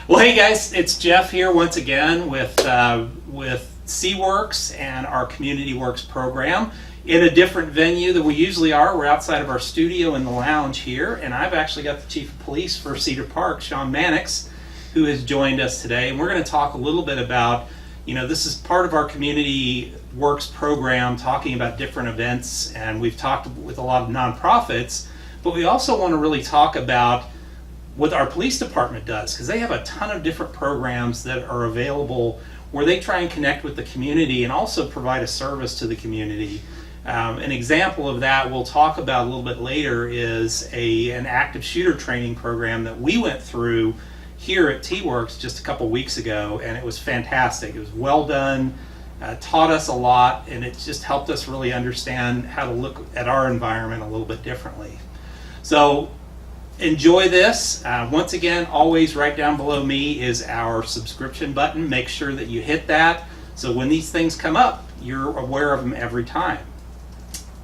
Well, hey guys, it's Jeff here once again with C-Werx and our Community-Werx program in a different venue than we usually are. We're outside of our studio in the lounge here, and I've actually got the Chief of Police for Cedar Park, Sean Mannix, who has joined us today. And we're going to talk a little bit about, this is part of our Community-Werx program, talking about different events, and we've talked with a lot of nonprofits, but we also want to really talk about what our police department does, because they have a ton of different programs that are available where they try and connect with the community and also provide a service to the community. An example of that we'll talk about a little bit later is an active shooter training program that we went through here at T-Werx just a couple weeks ago, and it was fantastic. It was well done, taught us a lot, and it just helped us really understand how to look at our environment a little bit differently. So enjoy this. Once again, always right down below me is our subscription button. Make sure that you hit that so when these things come up, you're aware of them every time.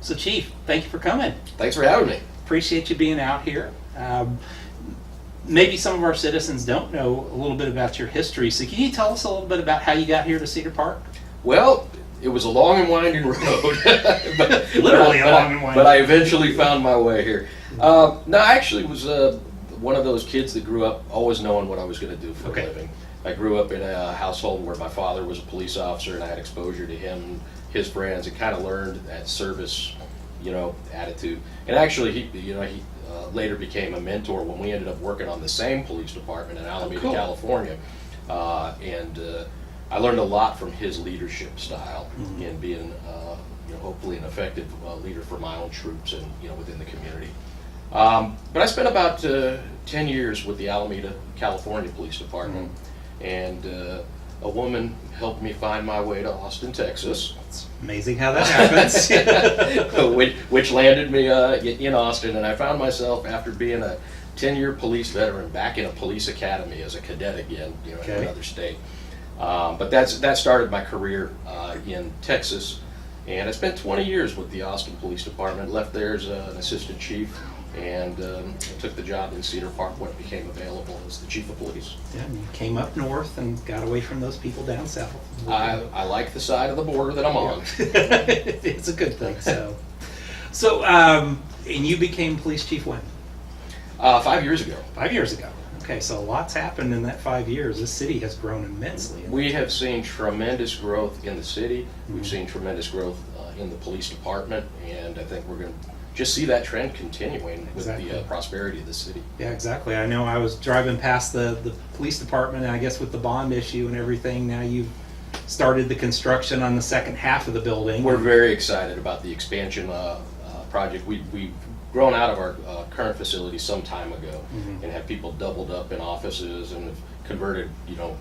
So Chief, thank you for coming. Thanks for having me. Appreciate you being out here. Maybe some of our citizens don't know a little bit about your history, so can you tell us a little bit about how you got here to Cedar Park? Well, it was a long and winding road. Literally a long and winding. But I eventually found my way here. No, I actually was one of those kids that grew up always knowing what I was going to do for a living. I grew up in a household where my father was a police officer, and I had exposure to him and his friends, and kind of learned that service, attitude. And actually, he later became a mentor when we ended up working on the same police department in Alameda, California. And I learned a lot from his leadership style in being, hopefully an effective leader for my own troops and within the community. But I spent about 10 years with the Alameda, California Police Department, and a woman helped me find my way to Austin, Texas. It's amazing how that happens. which landed me in Austin, and I found myself, after being a 10-year police veteran, back in a police academy as a cadet again, in another state. But that started my career in Texas, and I spent 20 years with the Austin Police Department. Left there as an assistant chief, and took the job in Cedar Park when it became available as the chief of police. Yeah, you came up north and got away from those people down south. I like the side of the border that I'm on. It's a good thing. So, and you became police chief when? 5 years ago. 5 years ago. Okay, so lots happened in that 5 years. This city has grown immensely. We have seen tremendous growth in the city. We've seen tremendous growth in the police department, and I think we're going to just see that trend continuing with the prosperity of the city. Yeah, exactly. I know I was driving past the police department, and I guess with the bond issue and everything, now you've started the construction on the second half of the building. We're very excited about the expansion project. We've grown out of our current facility some time ago, and had people doubled up in offices and have converted,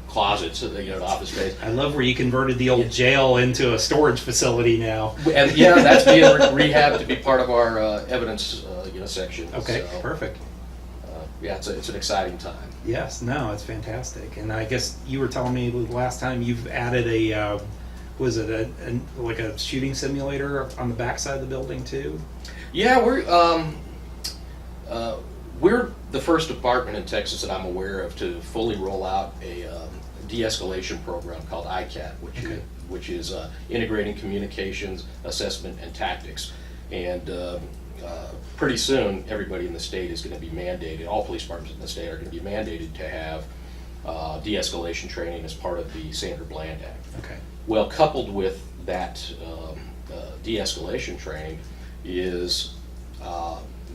closets to office space. I love where you converted the old jail into a storage facility now. And that's being rehabbed to be part of our evidence section. Okay, so, perfect. It's an exciting time. Yes, no, it's fantastic. And I guess you were telling me last time you've added a like a shooting simulator on the backside of the building too? Yeah, we're the first department in Texas that I'm aware of to fully roll out a de-escalation program called ICAT, which is integrating communications, assessment, and tactics. And pretty soon, everybody in the state is going to be mandated, all police departments in the state are going to be mandated to have de-escalation training as part of the Sanders-Bland Act. Okay. Well, coupled with that de-escalation training is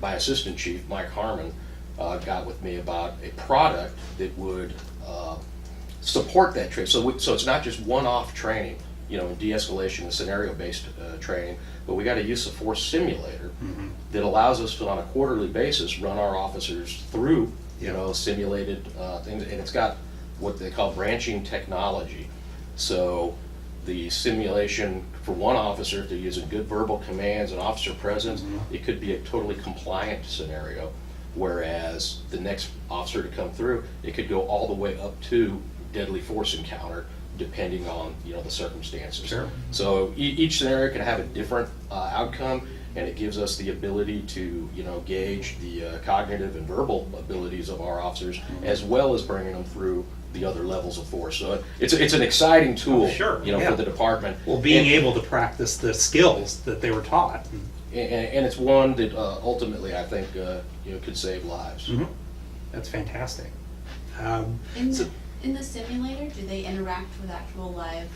my assistant chief, Mike Harmon, got with me about a product that would support that training. So it's not just one-off training, in de-escalation and scenario-based training, but we got a use of force simulator that allows us to, on a quarterly basis, run our officers through, simulated things, and it's got what they call branching technology. So the simulation for one officer, if they're using good verbal commands and officer presence, it could be a totally compliant scenario, whereas the next officer to come through, it could go all the way up to deadly force encounter, depending on the circumstances. Sure. So each scenario can have a different outcome, and it gives us the ability to, gauge the cognitive and verbal abilities of our officers, as well as bringing them through the other levels of force. So it's an exciting tool, Oh, sure, for the department. Well, being able to practice the skills that they were taught. And it's one that ultimately I think could save lives. Mm-hmm. That's fantastic. In the simulator, do they interact with actual live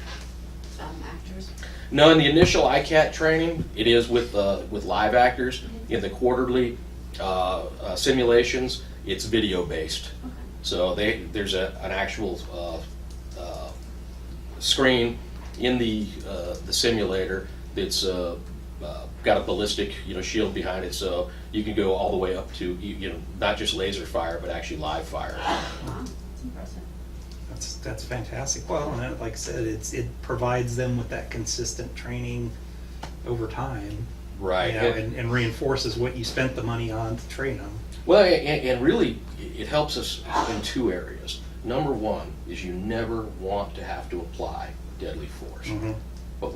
actors? No, in the initial ICAT training, it is with live actors. In the quarterly simulations, it's video based. Okay. So there's an actual screen in the simulator that's got a ballistic shield behind it, so you can go all the way up to not just laser fire, but actually live fire. Wow, that's impressive. That's fantastic. Well, and like I said, it provides them with that consistent training over time. Right. And reinforces what you spent the money on to train them. Well, and really, it helps us in two areas. Number one is you never want to have to apply deadly force. Mm-hmm. But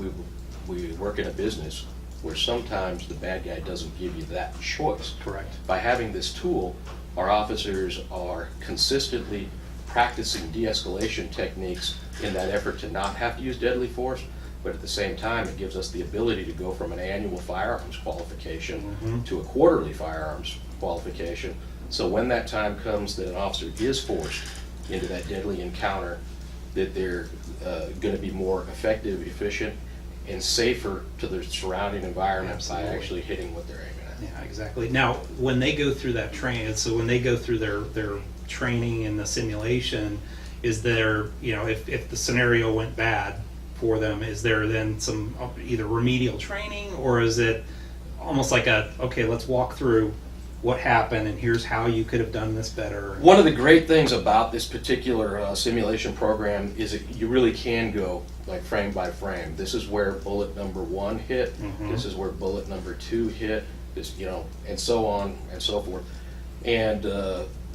we work in a business where sometimes the bad guy doesn't give you that choice. Correct. By having this tool, our officers are consistently practicing de-escalation techniques in that effort to not have to use deadly force, but at the same time, it gives us the ability to go from an annual firearms qualification to a quarterly firearms qualification. So when that time comes that an officer is forced into that deadly encounter, that they're going to be more effective, efficient, and safer to their surrounding environment. Absolutely. By actually hitting what they're aiming at. Yeah, exactly. Now, when they go through that training, so when they go through their training in the simulation, is there, if the scenario went bad for them, is there then some either remedial training, or is it almost like okay, let's walk through what happened and here's how you could have done this better? One of the great things about this particular simulation program is that you really can go like frame by frame. This is where bullet number 1 hit. This is where bullet number 2 hit. This, and so on and so forth. And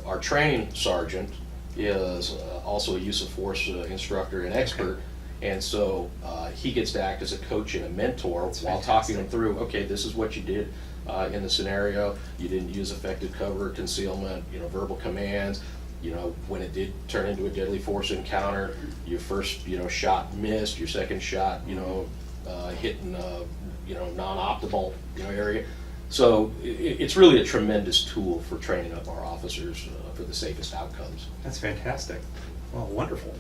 our training sergeant is also a use of force instructor and expert. Okay. And so he gets to act as a coach and a mentor. That's while fantastic. Talking them through, okay, this is what you did in the scenario. You didn't use effective cover, concealment, verbal commands. When it did turn into a deadly force encounter, your first, shot missed, your second shot, hitting, non-optimal, area. So it's really a tremendous tool for training up our officers for the safest outcomes. That's fantastic. Well, wonderful.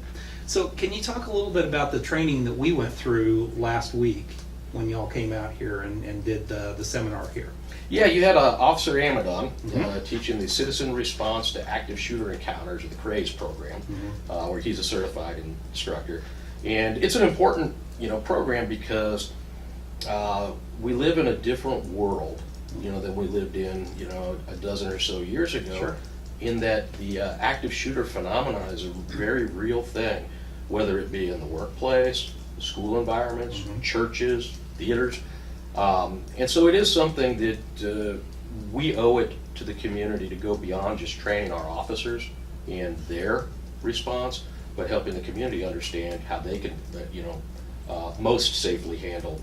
So can you talk a little bit about the training that we went through last week when y'all came out here and did the seminar here? Yeah, you had Officer Amadon teaching the Citizen Response to Active Shooter Encounters, or the CRAZE program, where he's a certified instructor. And it's an important, program because we live in a different world, than we lived in, a dozen or so years ago. Sure. In that the active shooter phenomenon is a very real thing, whether it be in the workplace, school environments, churches, theaters. And so it is something that we owe it to the community to go beyond just training our officers in their response, but helping the community understand how they can, most safely handle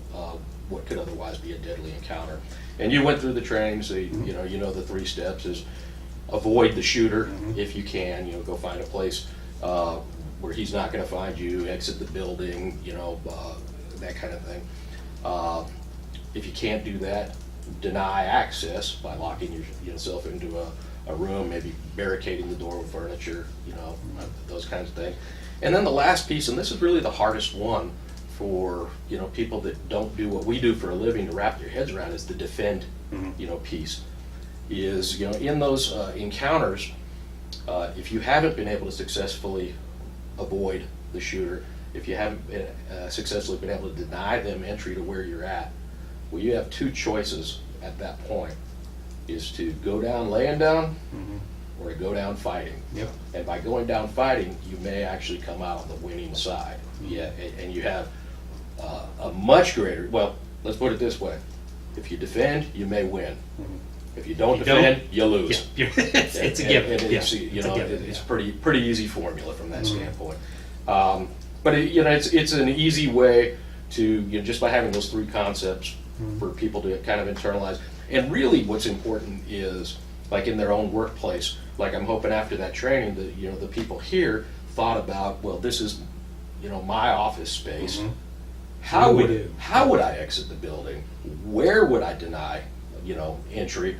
what could otherwise be a deadly encounter. And you went through the training, so the 3 steps is avoid the shooter if you can. Go find a place where he's not going to find you. Exit the building. That kind of thing. If you can't do that, deny access by locking yourself into a room, maybe barricading the door with furniture. Those kinds of things. And then the last piece, and this is really the hardest one for people that don't do what we do for a living to wrap their heads around, is the defend piece. Is in those encounters, if you haven't been able to successfully avoid the shooter, if you haven't been, successfully been able to deny them entry to where you're at, well, you have 2 choices at that point: is to go down laying down, or to go down fighting. Yep. And by going down fighting, you may actually come out on the winning side. Yeah, and you have a much greater. Well, let's put it this way: if you defend, you may win. If you don't defend, you lose. Yeah. It's a given. It's pretty easy formula from that standpoint. But it's an easy way to, just by having those 3 concepts for people to kind of internalize. And really what's important is, like in their own workplace, like I'm hoping after that training that, you know, the people here thought about, well, this is, you know, my office space. How would I exit the building? Where would I deny, you know, entry?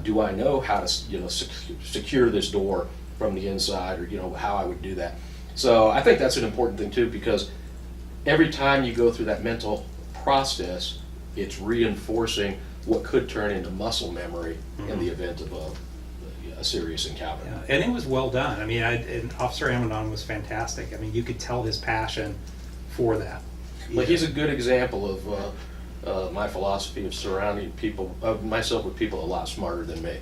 Do I know how to, you know, secure this door from the inside, or, you know, how I would do that? So I think that's an important thing too, because every time you go through that mental process, it's reinforcing what could turn into muscle memory in the event of a serious encounter. Yeah, and it was well done. I mean, and Officer Amadon was fantastic. I mean, you could tell his passion for that. But he's a good example of my philosophy of surrounding people, of myself with people a lot smarter than me.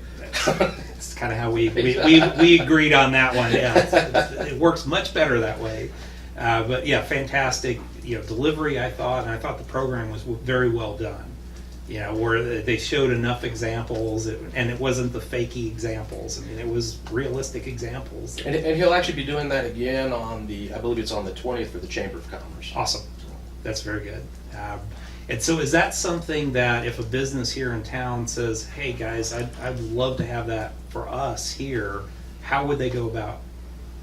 It's kind of how we agreed on that one. Yeah, it works much better that way. But yeah, fantastic, you know, delivery, I thought, and I thought the program was very well done. You know, where they showed enough examples, and it wasn't the fakey examples. I mean, it was realistic examples. And he'll actually be doing that again on I believe it's on the 20th for the Chamber of Commerce. Awesome. That's very good. And so is that something that if a business here in town says, hey guys, I'd love to have that for us here, how would they go about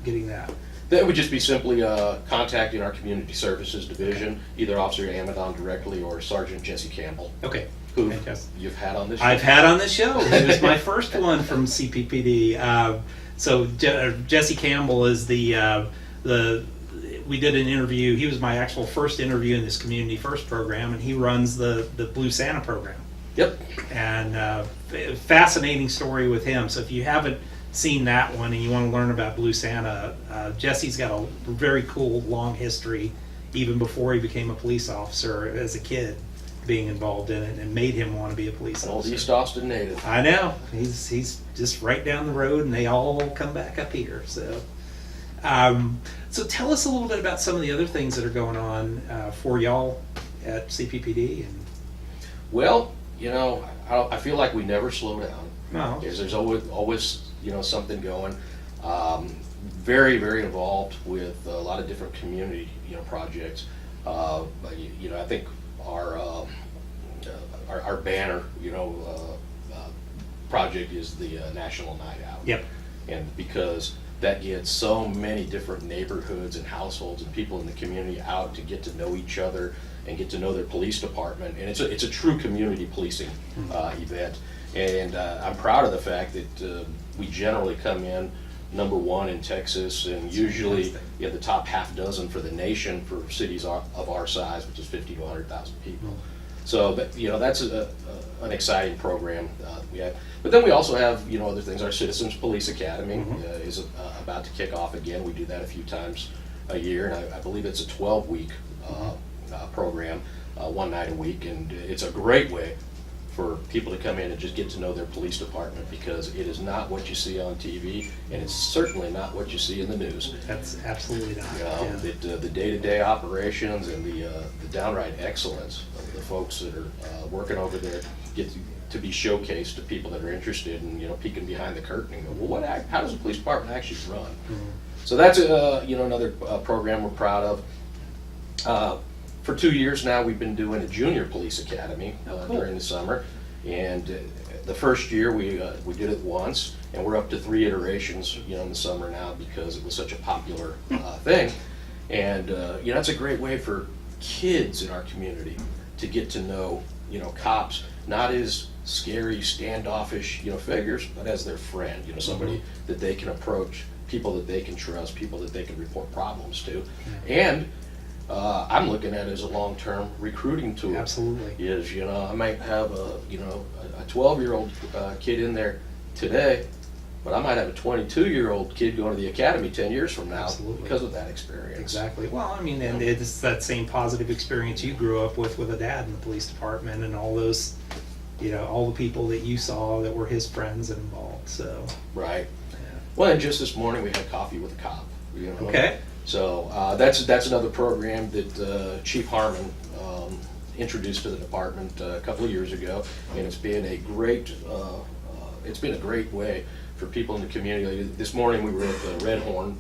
getting that? That would just be simply contacting our Community Services Division, either Officer Amadon directly or Sergeant Jesse Campbell, Okay. who Fantastic. you've had on this show. I've had on the show. He was my first one from CPPD. So Jesse Campbell is we did an interview. He was my actual first interview in this Community-First program, and he runs the Blue Santa program. Yep. And fascinating story with him. So if you haven't seen that one and you want to learn about Blue Santa, Jesse's got a very cool long history, even before he became a police officer as a kid, being involved in it, and made him want to be a police Old officer. East Austin native. I know. He's just right down the road, and they all come back up here. So tell us a little bit about some of the other things that are going on for y'all at CPPD. Well, you know, I feel like we never slow down. No. There's always you know, something going. Very, very involved with a lot of different community, you know, projects. You know, I think our banner, you know, project is the National Night Out. Yep. And because that gets so many different neighborhoods and households and people in the community out to get to know each other and get to know their police department, and it's a true community policing event. And I'm proud of the fact that we generally come in #1 in Texas, and usually the top half dozen for the nation for cities of our size, which is 50 to 100,000 people. So, but, you know, that's an exciting program we have. But then we also have, you know, other things. Our Citizens Police Academy is about to kick off again. We do that a few times a year, and I believe it's a 12-week program, one night a week, and it's a great way for people to come in and just get to know their police department, because it is not what you see on TV, and it's certainly not what you see in the news. That's absolutely not. You know, the day-to-day operations and the downright excellence of the folks that are working over there get to be showcased to people that are interested in, you know, peeking behind the curtain and go, well, how does the police department actually run? So that's you know, another program we're proud of. For 2 years now, we've been doing a junior police academy during the summer, and the first year we did it once, and we're up to 3 iterations, you know, in the summer now, because it was such a popular thing. And you know, it's a great way for kids in our community to get to know, you know, cops not as scary, standoffish, you know, figures, but as their friend, you know, somebody that they can approach, people that they can trust, people that they can report problems to, and I'm looking at it as a long-term recruiting tool. Absolutely. Is, you know, I might have a 12-year-old kid in there today, but I might have a 22-year-old kid going to the academy 10 years from now. Absolutely. Because of that experience. Exactly. Well, I mean, and it's that same positive experience you grew up with a dad in the police department, and all those, you know, all the people that you saw that were his friends and involved. So. Right. Yeah. Well, and just this morning we had coffee with a cop. You know? Okay. So that's another program that Chief Harmon introduced to the department a couple of years ago, and it's been a great way for people in the community. This morning we were at the Red Horn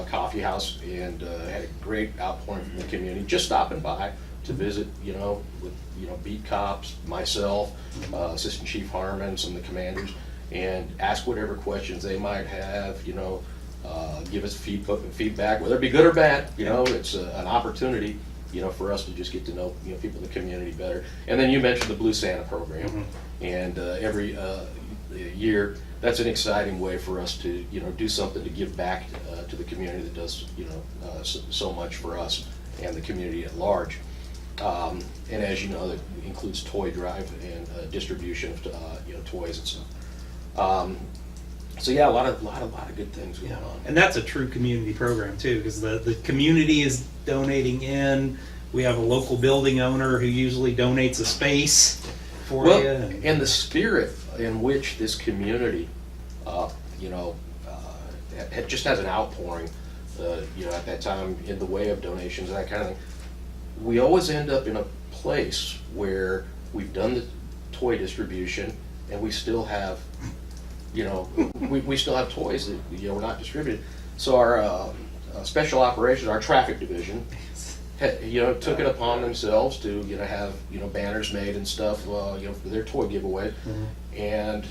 Coffee House, and had a great outpouring from the community, just stopping by, to visit, you know, with, you know, beat cops, myself, Assistant Chief Harmon, some of the commanders, and ask whatever questions they might have, you know, give us feedback, whether it be good or bad, you know, it's an opportunity, you know, for us to just get to know, you know, people in the community better. And then you mentioned the Blue Santa program, and every year, that's an exciting way for us to, you know, do something to give back to the community that does, you know, so much for us and the community at large. And as you know, that includes toy drive and distribution of, you know, toys and stuff. So yeah, a lot of good things going on. And that's a true community program too, because the community is donating in. We have a local building owner who usually donates a space for Well, you. and the spirit in which this community, you know, just has an outpouring, you know, at that time in the way of donations and that kind of thing. We always end up in a place where we've done the toy distribution and we still have, you know, we still have toys that, you know, we're not distributed. So our special operations, our traffic division, you know, took it upon themselves to, you know, have, you know, banners made and stuff, you know, for their toy giveaway. And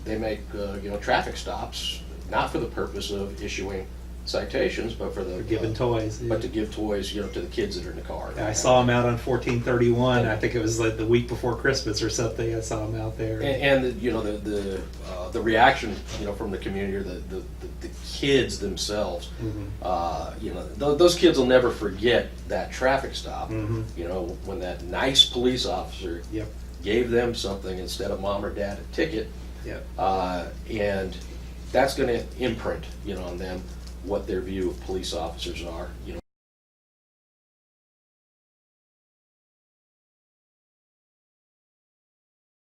they make, you know, traffic stops, not for the purpose of issuing citations, but for the giving toys. but to give toys, you know, to the kids that are in the car. I saw him out on 1431. I think it was like the week before Christmas or something. I saw him out there. And the, you know, the reaction, you know, from the community, or the kids themselves, you know, those kids will never forget that traffic stop. You know, when that nice police officer gave them something instead of mom or dad a ticket. And that's going to imprint, you know, on them what their view of police officers are, you know,